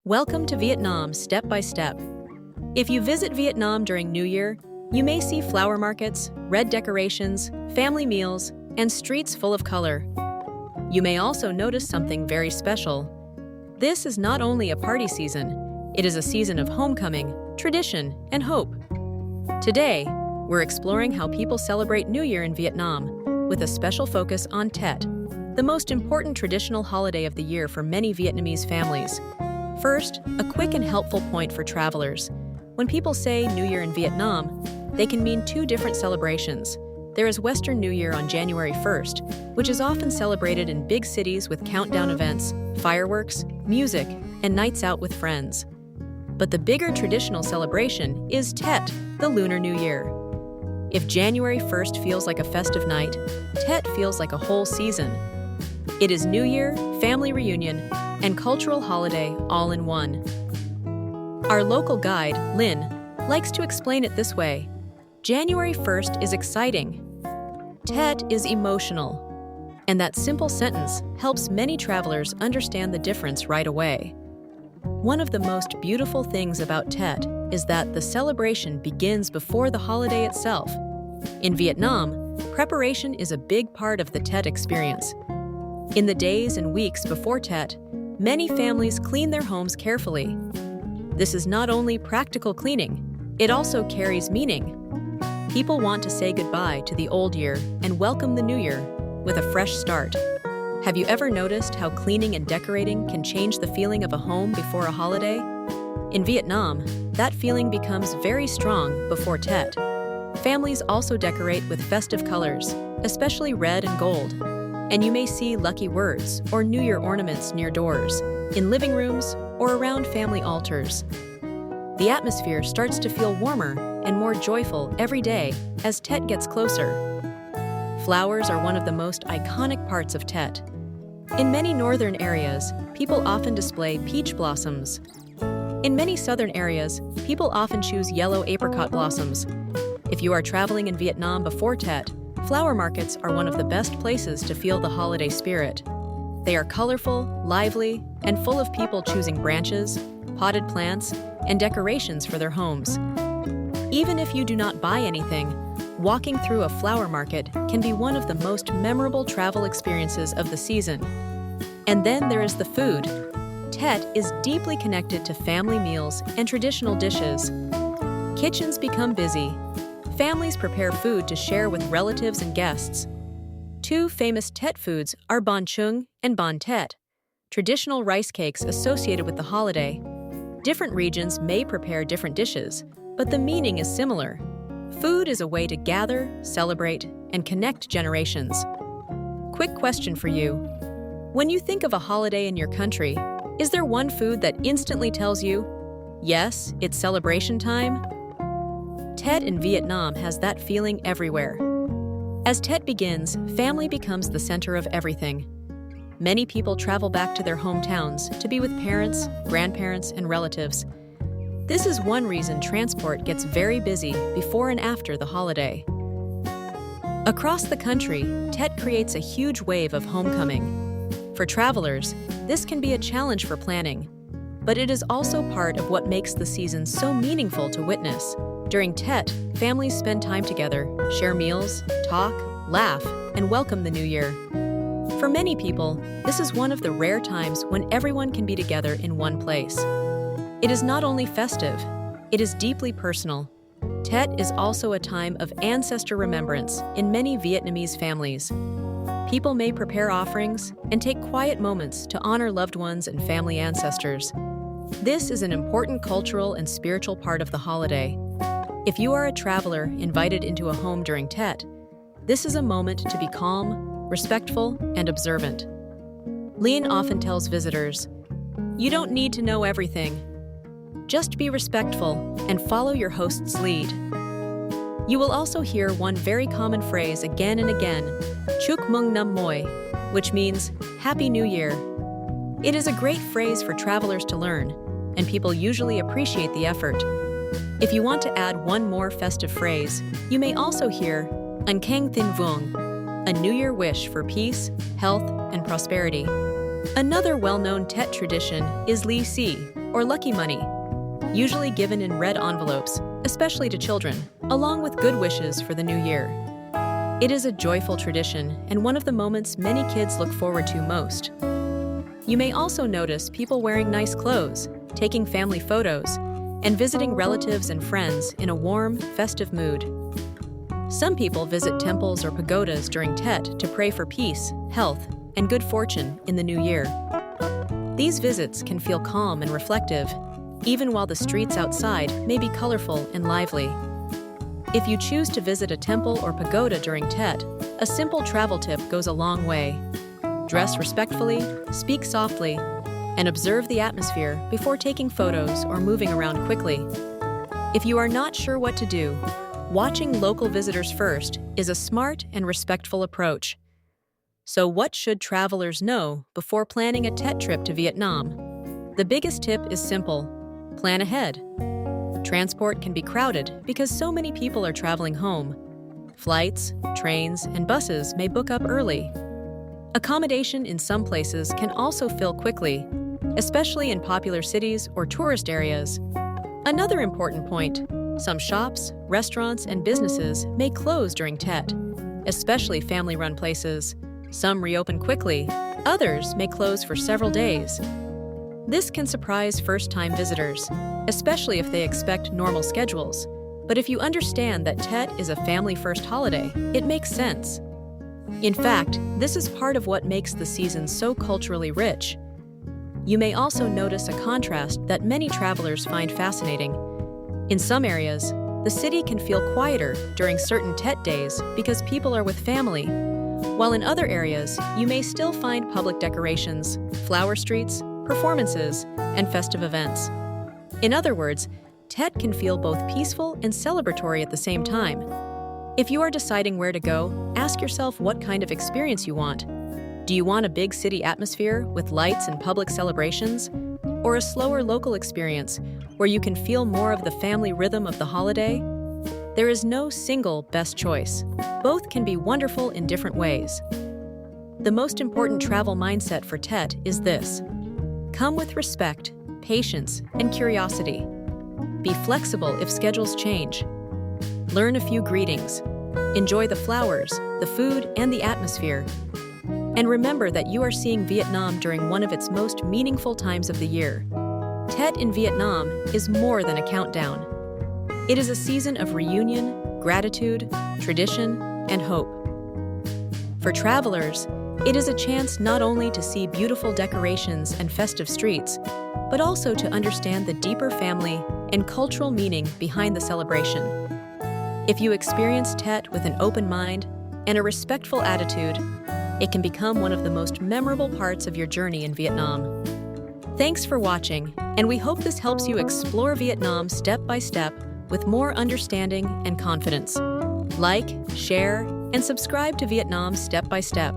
Welcome to Vietnam step by step. If you visit Vietnam during New Year, you may see flower markets, red decorations, family meals, and streets full of color. You may also notice something very special. This is not only a party season, it is a season of homecoming, tradition, and hope. Today, we're exploring how people celebrate New Year in Vietnam, with a special focus on Tet, the most important traditional holiday of the year for many Vietnamese families. First, a quick and helpful point for travelers. When people say New Year in Vietnam, they can mean two different celebrations. There is Western New Year on January 1st, which is often celebrated in big cities with countdown events, fireworks, music, and nights out with friends. But the bigger traditional celebration is Tet, the Lunar New Year. If January 1st feels like a festive night, Tet feels like a whole season. It is New Year, family reunion, and cultural holiday all in one. Our local guide, Lynn, likes to explain it this way. January 1st is exciting. Tet is emotional. And that simple sentence helps many travelers understand the difference right away. One of the most beautiful things about Tet is that the celebration begins before the holiday itself. In Vietnam, preparation is a big part of the Tet experience. In the days and weeks before Tet, many families clean their homes carefully. This is not only practical cleaning, it also carries meaning. People want to say goodbye to the old year and welcome the new year with a fresh start. Have you ever noticed how cleaning and decorating can change the feeling of a home before a holiday? In Vietnam, that feeling becomes very strong before Tet. Families also decorate with festive colors, especially red and gold. And you may see lucky words or New Year ornaments near doors, in living rooms, or around family altars. The atmosphere starts to feel warmer and more joyful every day as Tet gets closer. Flowers are one of the most iconic parts of Tet. In many northern areas, people often display peach blossoms. In many southern areas, people often choose yellow apricot blossoms. If you are traveling in Vietnam before Tet, flower markets are one of the best places to feel the holiday spirit. They are colorful, lively, and full of people choosing branches, potted plants, and decorations for their homes. Even if you do not buy anything, walking through a flower market can be one of the most memorable travel experiences of the season. And then there is the food. Tet is deeply connected to family meals and traditional dishes. Kitchens become busy. Families prepare food to share with relatives and guests. Two famous Tet foods are bánh chưng and bánh tét, traditional rice cakes associated with the holiday. Different regions may prepare different dishes, but the meaning is similar. Food is a way to gather, celebrate, and connect generations. Quick question for you. When you think of a holiday in your country, is there one food that instantly tells you, yes, it's celebration time? Tet in Vietnam has that feeling everywhere. As Tet begins, family becomes the center of everything. Many people travel back to their hometowns to be with parents, grandparents, and relatives. This is one reason transport gets very busy before and after the holiday. Across the country, Tet creates a huge wave of homecoming. For travelers, this can be a challenge for planning, but it is also part of what makes the season so meaningful to witness. During Tet, families spend time together, share meals, talk, laugh, and welcome the new year. For many people, this is one of the rare times when everyone can be together in one place. It is not only festive, it is deeply personal. Tet is also a time of ancestor remembrance in many Vietnamese families. People may prepare offerings and take quiet moments to honor loved ones and family ancestors. This is an important cultural and spiritual part of the holiday. If you are a traveler invited into a home during Tet, this is a moment to be calm, respectful, and observant. Lynn often tells visitors, "You don't need to know everything. Just be respectful and follow your host's lead." You will also hear one very common phrase again and again, "Chúc mừng năm mới," which means Happy New Year. It is a great phrase for travelers to learn, and people usually appreciate the effort. If you want to add one more festive phrase, you may also hear An Khang Tin Vuong, a New Year wish for peace, health, and prosperity. Another well-known Tet tradition is Lì Xì, or lucky money, usually given in red envelopes, especially to children, along with good wishes for the new year. It is a joyful tradition and one of the moments many kids look forward to most. You may also notice people wearing nice clothes, taking family photos, and visiting relatives and friends in a warm, festive mood. Some people visit temples or pagodas during Tet to pray for peace, health, and good fortune in the new year. These visits can feel calm and reflective, even while the streets outside may be colorful and lively. If you choose to visit a temple or pagoda during Tet, a simple travel tip goes a long way. Dress respectfully, speak softly, and observe the atmosphere before taking photos or moving around quickly. If you are not sure what to do, watching local visitors first is a smart and respectful approach. So what should travelers know before planning a Tet trip to Vietnam? The biggest tip is simple: plan ahead. Transport can be crowded because so many people are traveling home. Flights, trains, and buses may book up early. Accommodation in some places can also fill quickly, especially in popular cities or tourist areas. Another important point: some shops, restaurants, and businesses may close during Tet, especially family-run places. Some reopen quickly, others may close for several days. This can surprise first-time visitors, especially if they expect normal schedules. But if you understand that Tet is a family-first holiday, it makes sense. In fact, this is part of what makes the season so culturally rich. You may also notice a contrast that many travelers find fascinating. In some areas, the city can feel quieter during certain Tet days because people are with family, while in other areas, you may still find public decorations, flower streets, performances, and festive events. In other words, Tet can feel both peaceful and celebratory at the same time. If you are deciding where to go, ask yourself what kind of experience you want. Do you want a big city atmosphere with lights and public celebrations, or a slower local experience where you can feel more of the family rhythm of the holiday? There is no single best choice. Both can be wonderful in different ways. The most important travel mindset for Tet is this: come with respect, patience, and curiosity. Be flexible if schedules change. Learn a few greetings. Enjoy the flowers, the food, and the atmosphere. And remember that you are seeing Vietnam during one of its most meaningful times of the year. Tet in Vietnam is more than a countdown. It is a season of reunion, gratitude, tradition, and hope. For travelers, it is a chance not only to see beautiful decorations and festive streets, but also to understand the deeper family and cultural meaning behind the celebration. If you experience Tet with an open mind and a respectful attitude, it can become one of the most memorable parts of your journey in Vietnam. Thanks for watching, and we hope this helps you explore Vietnam step by step with more understanding and confidence. Like, share, and subscribe to Vietnam Step by Step.